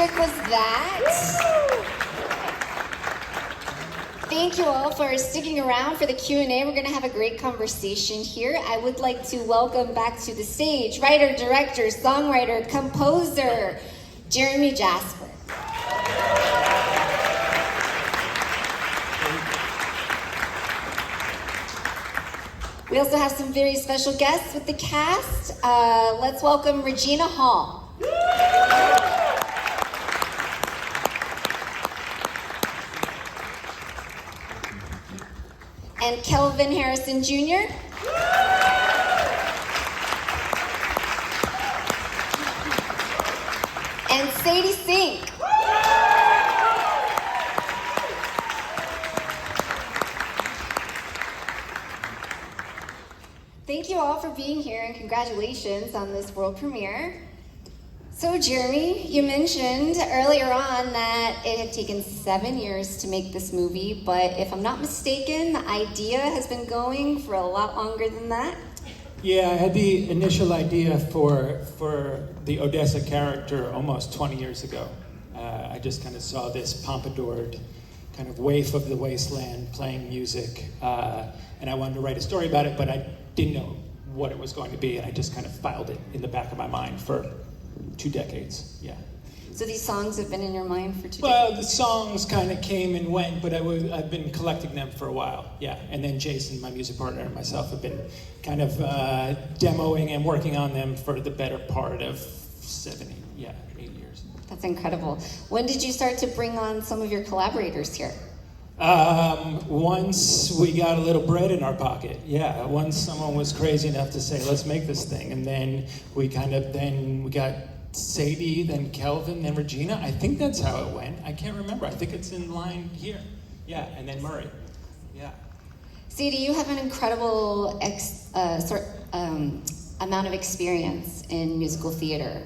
music was that? Thank you all for sticking around for the Q&A. We're going to have a great conversation here. I would like to welcome back to the stage writer, director, songwriter, composer, Geremy Jasper. We also have some very special guests with the cast. Let's welcome Regina Hall. And Kelvin Harrison Jr. And Sadie Sink. Thank you all for being here and congratulations on this world premiere. So Geremy, you mentioned earlier on that it had taken 7 years to make this movie, but if I'm not mistaken, the idea has been going for a lot longer than that. Yeah, I had the initial idea for the Odessa character almost 20 years ago. I just kind of saw this pompadoured kind of waif of the wasteland playing music, and I wanted to write a story about it, but I didn't know what it was going to be, and I just kind of filed it in the back of my mind for 2 decades, yeah. So these songs have been in your mind for 2 decades? Well, the songs kind of came and went, but I've been collecting them for a while, yeah. And then Jason, my music partner, and myself have been kind of demoing and working on them for the better part of 8 years. That's incredible. When did you start to bring on some of your collaborators here? Once we got a little bread in our pocket, yeah. Once someone was crazy enough to say, let's make this thing. And then we got Sadie, then Kelvin, then Regina. I think that's how it went. I can't remember. I think it's in line here. Yeah, and then Murray. Yeah. Sadie, you have an incredible amount of experience in musical theater.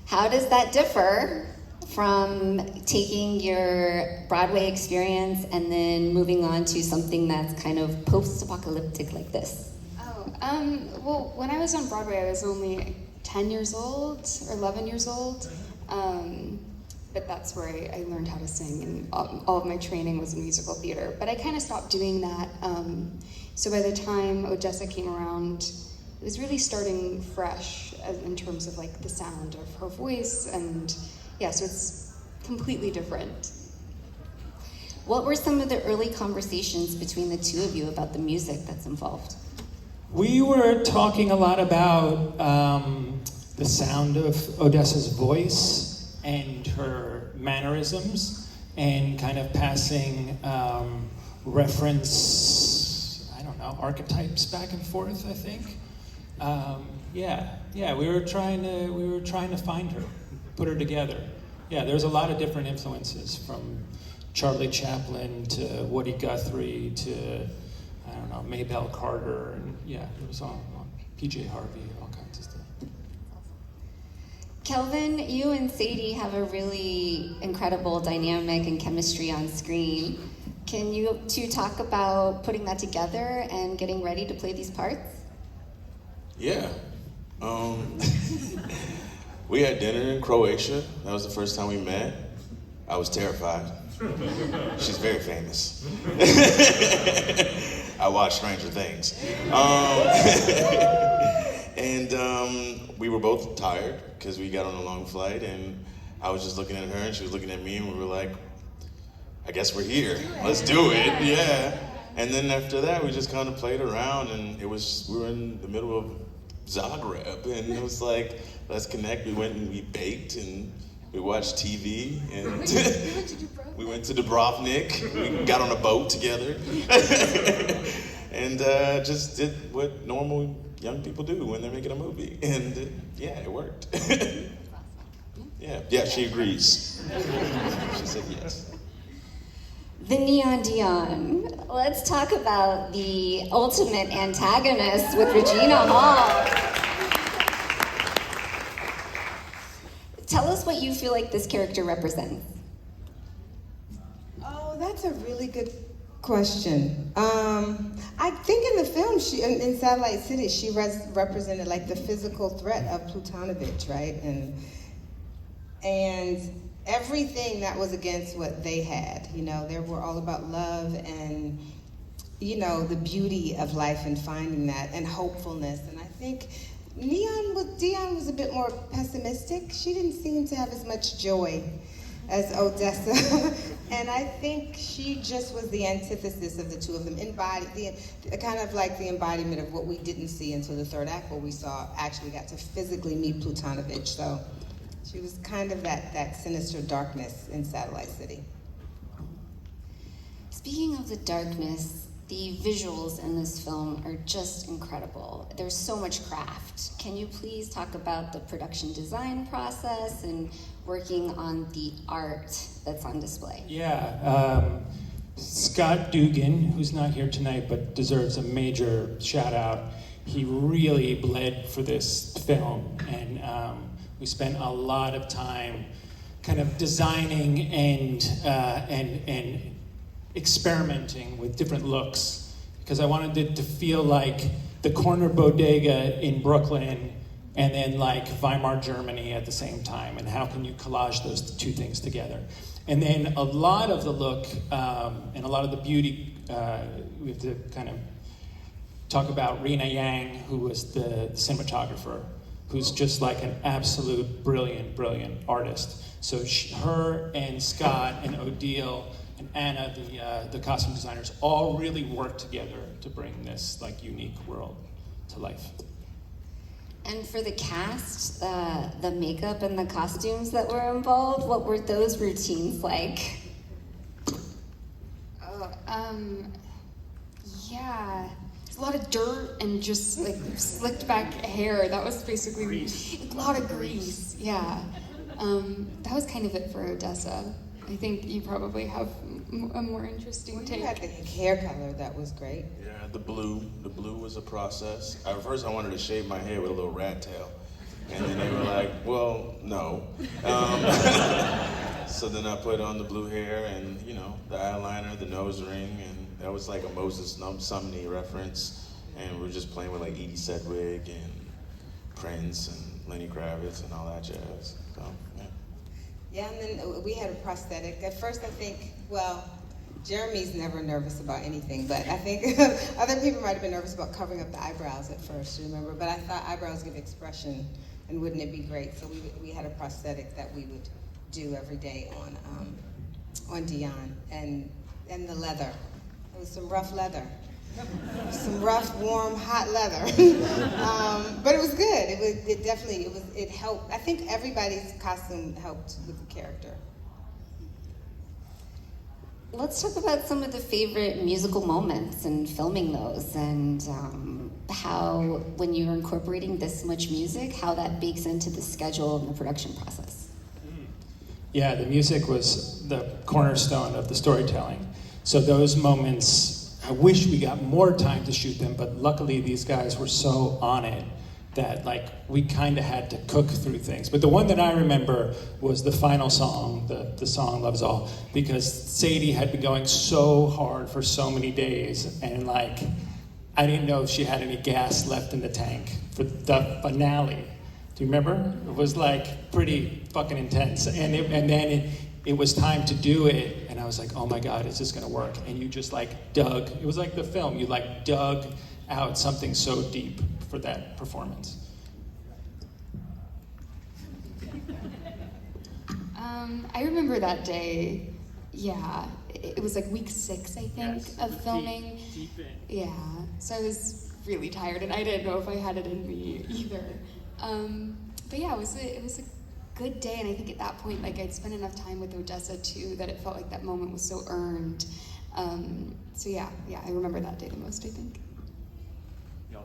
How does that differ from taking your Broadway experience and then moving on to something that's kind of post-apocalyptic like this? Well, when I was on Broadway, I was only 10 years old or 11 years old. But that's where I learned how to sing, and all of my training was in musical theater. But I kind of stopped doing that. So by the time Odessa came around, it was really starting fresh in terms of like the sound of her voice, and yeah, so it's completely different. What were some of the early conversations between the two of you about the music that's involved? We were talking a lot about the sound of Odessa's voice and her mannerisms, and kind of passing reference, archetypes back and forth, I think. We were trying to find her, put her together. Yeah, there's a lot of different influences, from Charlie Chaplin to Woody Guthrie to Maybelle Carter, and yeah, it was all PJ Harvey, all kinds of stuff. Kelvin, you and Sadie have a really incredible dynamic and chemistry on screen. Can you two talk about putting that together and getting ready to play these parts? Yeah. We had dinner in Croatia. That was the first time we met. I was terrified. She's very famous. I watched Stranger Things. We were both tired because we got on a long flight, and I was just looking at her and she was looking at me, and we were like, I guess we're here. Let's do it, yeah. And then after that, we just kind of played around, and we were in the middle of Zagreb, and it was like, let's connect. We went and we baked, and we watched TV, and we went to Dubrovnik. We got on a boat together, and just did what normal young people do when they're making a movie, and it worked. Yeah, she agrees. She said yes. The Neon Dion. Let's talk about the ultimate antagonist with Regina Hall. Tell us what you feel like this character represents. Oh, that's a really good question. I think in the film, in Satellite City, she represented like the physical threat of Plutanovich, right? And everything that was against what they had. You know, they were all about love and, you know, the beauty of life and finding that and hopefulness. And I think Dion was a bit more pessimistic. She didn't seem to have as much joy as Odessa. And I think she just was the antithesis of the two of them, kind of like the embodiment of what we didn't see until the third act, where we actually got to physically meet Plutanovich. So she was kind of that sinister darkness in Satellite City. Speaking of the darkness, the visuals in this film are just incredible. There's so much craft. Can you please talk about the production design process and working on the art that's on display? Yeah, Scott Dugan, who's not here tonight but deserves a major shout out. He really bled for this film, and we spent a lot of time kind of designing and experimenting with different looks, because I wanted it to feel like the corner bodega in Brooklyn and then like Weimar, Germany at the same time, and how can you collage those two things together? And then a lot of the look and a lot of the beauty, we have to kind of talk about Rena Yang, who was the cinematographer, who's just like an absolute brilliant artist. So her and Scott and Odile and Anna, the costume designers, all really worked together to bring this like unique world to life. And for the cast, the makeup and the costumes that were involved, what were those routines like? Yeah, it's a lot of dirt and just like slicked back hair. That was basically a lot of grease. Yeah, that was kind of it for Odessa. I think you probably have a more interesting take. You had the hair color, that was great. Yeah, the blue was a process. At first I wanted to shave my hair with a little rat tail. And then they were like, well, no. So then I put on the blue hair and, you know, the eyeliner, the nose ring, and that was like a Moses Sumney reference. And we were just playing with like Edie Sedgwick and Prince and Lenny Kravitz and all that jazz. So, yeah. Yeah, and then we had a prosthetic. At first I think, well, Geremy's never nervous about anything, but I think other people might have been nervous about covering up the eyebrows at first, remember? But I thought eyebrows give expression, and wouldn't it be great? So we had a prosthetic that we would do every day on Dion, and the leather. It was some rough leather. Some rough, warm, hot leather. But it was good. It helped. I think everybody's costume helped with the character. Let's talk about some of the favorite musical moments and filming those, and how, when you're incorporating this much music, how that bakes into the schedule and the production process. Yeah, the music was the cornerstone of the storytelling. So those moments, I wish we got more time to shoot them, but luckily these guys were so on it that like we kind of had to cook through things. But the one that I remember was the final song, the song Love's All, because Sadie had been going so hard for so many days, and like I didn't know if she had any gas left in the tank for the finale. Do you remember? It was like pretty fucking intense, and then it was time to do it, and I was like, oh my God, is this gonna work? And you just like dug, it was like the film, you like dug out something so deep for that performance. I remember that day. Yeah, it was like week 6, I think, Yes, of filming. Deep in. Yeah, so I was really tired, and I didn't know if I had it in me either. But yeah, it was a good day, and I think at that point, like I'd spent enough time with Odessa too that it felt like that moment was so earned. So yeah, I remember that day the most, I think.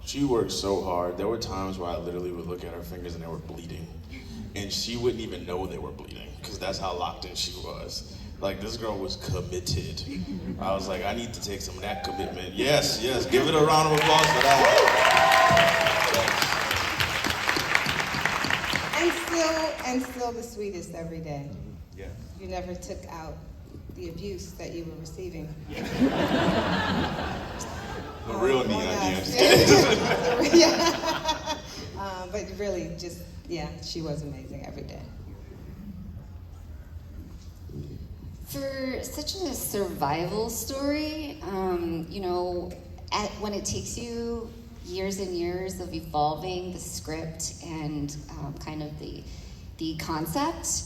She worked so hard. There were times where I literally would look at her fingers and they were bleeding. And she wouldn't even know they were bleeding, because that's how locked in she was. Like, this girl was committed. I was like, I need to take some of that commitment. Yes, give it a round of applause for that. And still the sweetest every day. Yeah. You never took out the abuse that you were receiving. The real neon Yeah. But really, just, yeah, she was amazing every day. For such a survival story, when it takes you years and years of evolving the script and kind of the concept,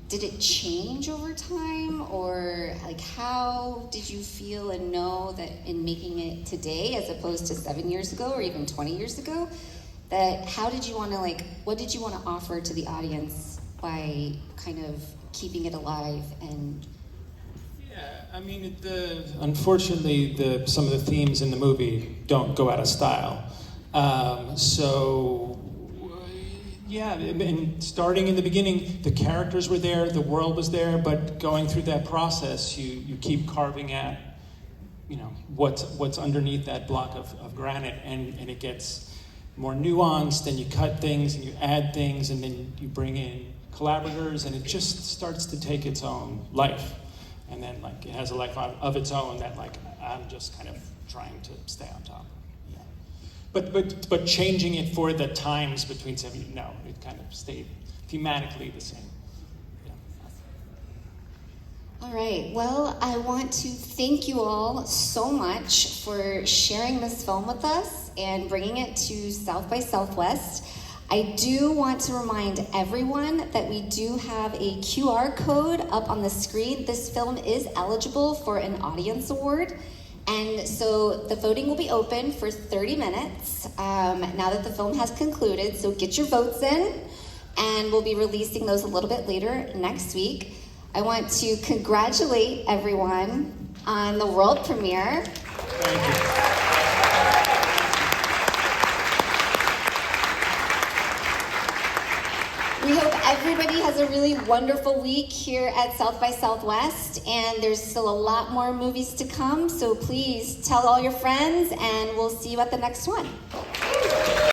did it change over time, or like how did you feel and know that in making it today as opposed to 7 years ago or even 20 years ago, that how did you want to what did you want to offer to the audience by kind of keeping it alive? And yeah, I mean, unfortunately, some of the themes in the movie don't go out of style. Yeah, and starting in the beginning, the characters were there, the world was there, but going through that process, you keep carving at, what's underneath that block of granite, and it gets more nuanced, and you cut things, and you add things, and then you bring in collaborators, and it just starts to take its own life. And then, it has a life of its own that, I'm just kind of trying to stay on top of. But changing it for the times between 70, no, it kind of stayed thematically the same. Yeah. all right, well, I want to thank you all so much for sharing this film with us and bringing it to South by Southwest. I do want to remind everyone that we do have a QR code up on the screen. This film is eligible for an audience award. And so the voting will be open for 30 minutes now that the film has concluded. So get your votes in, and we'll be releasing those a little bit later next week. I want to congratulate everyone on the world premiere. Thank you. We hope everybody has a really wonderful week here at South by Southwest, and there's still a lot more movies to come, so please tell all your friends, and we'll see you at the next one.